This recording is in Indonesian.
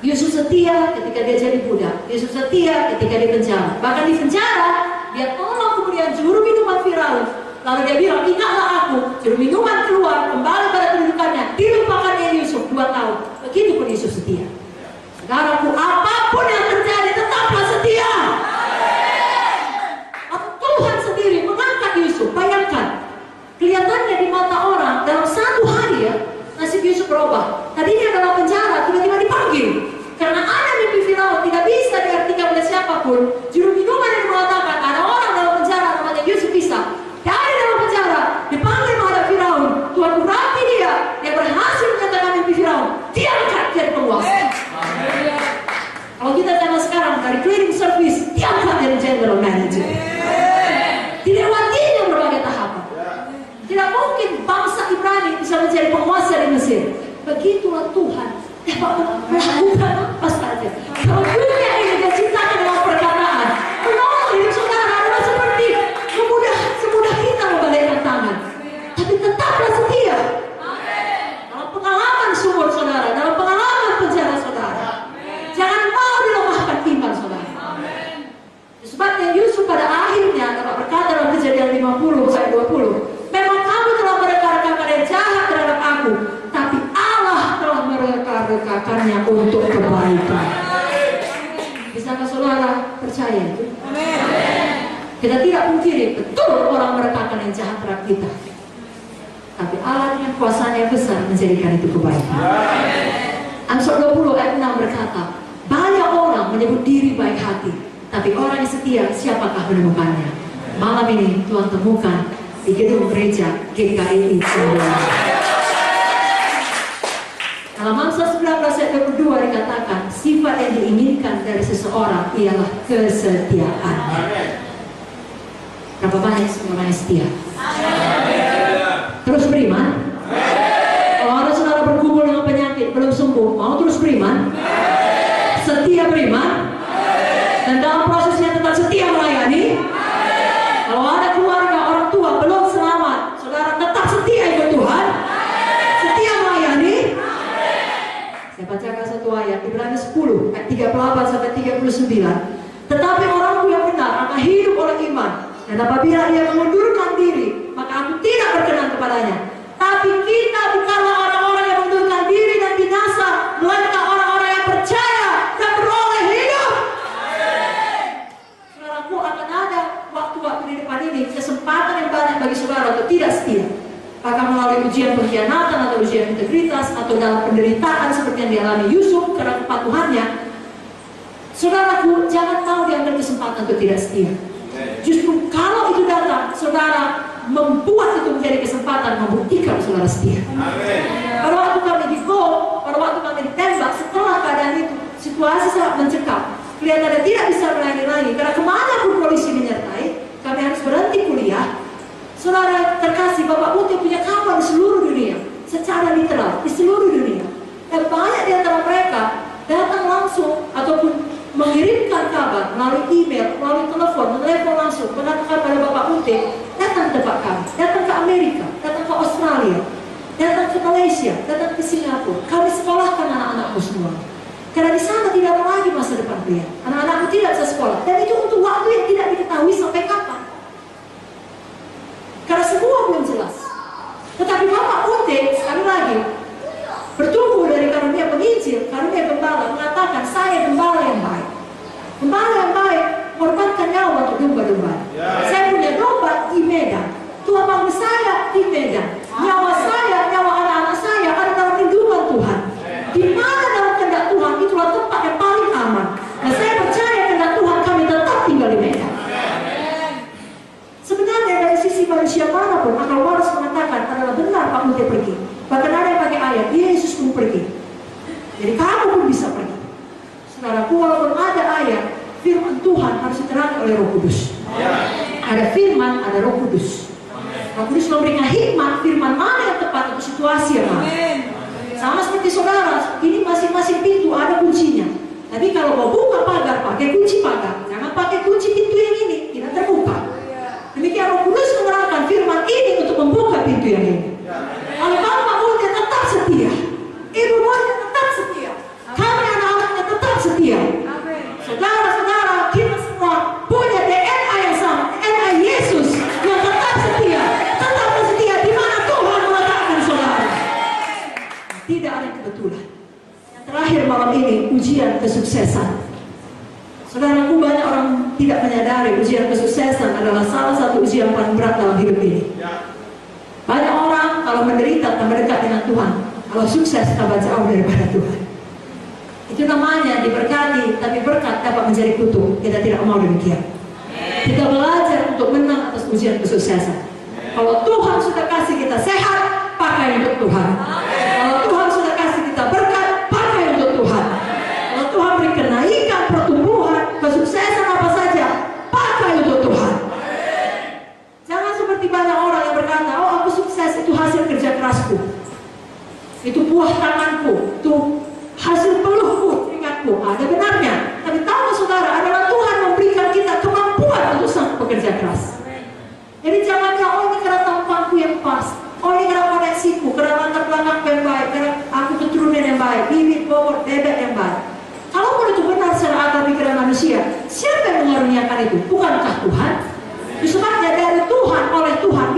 Yusuf setia ketika dia jadi budak. Yusuf setia ketika di penjara. Bahkan di penjara, dia tolong kemudian juru minuman Firaun. Lalu dia bilang, ingatlah aku. Juru minuman keluar, kembali pada kedudukannya. Dilupakannya Yusuf 2 tahun. Begitu pun Yusuf setia. Saudaraku, apapun yang terjadi, tetaplah setia. Tuhan sendiri mengangkat Yusuf. Bayangkan, kelihatannya di mata orang dalam 1 hari ya, nasib Yusuf berubah. Tadinya dalam penjara, tiba-tiba dipanggil. Karena ada mimpi Firaun tidak bisa diartikan oleh siapapun. Juru minuman yang mengatakan ada orang dalam penjara namanya Yusuf bisa. Dari dalam penjara dipanggil menghadap Firaun. Tuhan berarti dia yang berhasil menyatakan mimpi Firaun. Dia angkat jadi penguasa. Kalau kita zaman sekarang dari cleaning service, dia angkat jadi general manager. Dilewatinya berbagai tahapan. Tidak mungkin bangsa Ibrani bisa menjadi penguasa di Mesir. Begitulah Tuhan melakukan apa saja. Kalau dunia ini dia ciptakan dengan perkataan, menolong hidup saudara adalah seperti semudah kita membalikkan tangan. Tapi tetaplah setia. Dalam pengalaman sumur saudara, dalam pengalaman penjara saudara, jangan mau dilemahkan iman saudara. Sebabnya Yusuf pada akhirnya dapat berkata dalam Kejadian 50 ayat 20, memang kamu telah mereka-rekakan yang jahat terhadap aku, tapi Allah telah mereka-rekakannya untuk kebaikan. Bisakah saudara percaya itu? Kita tidak pungkiri, betul orang merekakan yang jahat terhadap kita, tapi Allah dengan kuasanya besar menjadikan itu kebaikan. Amsal 20 ayat 6 berkata, banyak orang menyebut diri baik hati, tapi orang yang setia siapakah menemukannya? Malam ini Tuhan temukan di gedung gereja GKI Cimbangu. Dalam Amsal 19 ayat 22 dikatakan, sifat yang diinginkan dari seseorang ialah kesetiaannya. Berapa banyak orang yang setia? Terus beriman? Kalau ada saudara bergumul dengan penyakit belum sembuh, mau terus beriman? Setia beriman? Dan dalam prosesnya tetap setia melayani. Kalau ada keluarga orang tua belum selamat, saudara tetap setia ikut Tuhan, setia melayani. Saya bacakan satu ayat, Ibrani 10 ayat 38 sampai 39. Tetapi orangku yang benar akan hidup oleh iman, dan apabila ia mengundurkan diri, maka aku tidak berkenan kepadanya. Tapi kita bukanlah orang-orang yang mengundurkan diri dan binasa, melainkan orang-orang yang percaya dan beroleh hidup. Saudaraku, akan ada waktu-waktu di depan ini kesempatan yang banyak bagi saudara untuk tidak setia. Apakah melalui ujian pengkhianatan atau ujian integritas atau dalam penderitaan seperti yang dialami Yusuf karena kepatuhannya. Saudaraku, jangan mau diambil kesempatan untuk tidak setia. Justru kalau itu datang, saudara membuat itu menjadi kesempatan membuktikan saudara setia. Pada waktu kami di gol, pada waktu kami ditembak, setelah keadaan itu situasi sangat mencekam, kelihatannya tidak bisa melayani lagi karena kemana pun polisi menyertai, kami harus berhenti kuliah. Saudara terkasih, Bapak Putih punya kawan di seluruh dunia, secara literal di seluruh dunia, dan banyak di antara mereka datang langsung ataupun mengirimkan kabar melalui email, melalui telepon, menelepon langsung, mengatakan pada Bapak Putih, datang ke tempat kami, datang ke Amerika, datang ke Australia, datang ke Malaysia, datang ke Singapura. Kami sekolahkan anak-anakku semua. Karena di sana tidak ada lagi masa depan kalian. Anak-anakku tidak bisa sekolah, dan itu untuk waktu yang tidak diketahui sampai kapan. Karena semua belum jelas. Tetapi Bapak Putih sekali lagi bertumbuh dari karunia penginjil, karunia gembala, mengatakan saya gembala yang baik. Gembala yang baik korbankan nyawa untuk domba-domba. Saya punya domba di Medan. Tuhan panggil saya di Medan. Nyawa saya, nyawa anak-anak saya ada dalam lindungan Tuhan. Di mana dalam kehendak Tuhan itulah tempat yang paling aman. Dan saya percaya kehendak Tuhan kami tetap tinggal di Medan. Sebenarnya dari sisi manusia manapun akal waras mengatakan adalah benar Pak Putih pergi. Bahkan ada yang pakai ayat, Yesus pun pergi. Jadi kamu pun bisa pergi. Saudaraku, walaupun ada ayat, firman Tuhan harus diterangkan oleh Roh Kudus. Ada firman, ada Roh Kudus. Roh Kudus memberikan hikmat, firman mana yang tepat untuk situasi yang mana. Sama seperti saudara, ini masing-masing pintu ada kuncinya. Tapi kalau mau buka pagar, pakai kunci pagar. Jangan pakai kunci pintu yang ini, tidak terbuka. Demikian Roh Kudus menerangkan firman ini untuk membuka pintu yang ini. Oleh Bapak Putih tetap setia, Ibu Monya tetap setia, kami anak-anaknya kesuksesan. Saudaraku, banyak orang tidak menyadari ujian kesuksesan adalah salah satu ujian paling berat dalam hidup ini. Banyak orang kalau menderita tambah dekat dengan Tuhan, kalau sukses tambah jauh daripada Tuhan. Itu namanya diberkati, tapi berkat dapat menjadi kutuk. Kita tidak mau demikian. Kita belajar untuk menang atas ujian kesuksesan. Kalau Tuhan sudah kasih kita sehat, pakai untuk Tuhan. Kalau Tuhan sudah kasih kita berkat, pakai untuk Tuhan. Kalau Tuhan beri kenaikan, pertumbuhan, kesuksesan apa saja, pakai untuk Tuhan. Jangan seperti banyak orang yang berkata, oh aku sukses, itu hasil kerja kerasku, itu buah tanganku, itu hasil peluhku, keringatku. Ada benarnya, tapi tahu saudara, adalah Tuhan memberikan kita kemampuan untuk sang pekerja keras. Jadi jangan ya, oh ini karena tampangku yang pas, oh ini karena koneksiku, karena latar belakangku yang baik, karena aku keturunan yang baik, bibit, bobot, bebek yang baik. Kalau itu benar secara akal pikiran manusia, siapa yang mengaruniakan itu? Bukankah Tuhan? Sebabnya dari Tuhan, oleh Tuhan,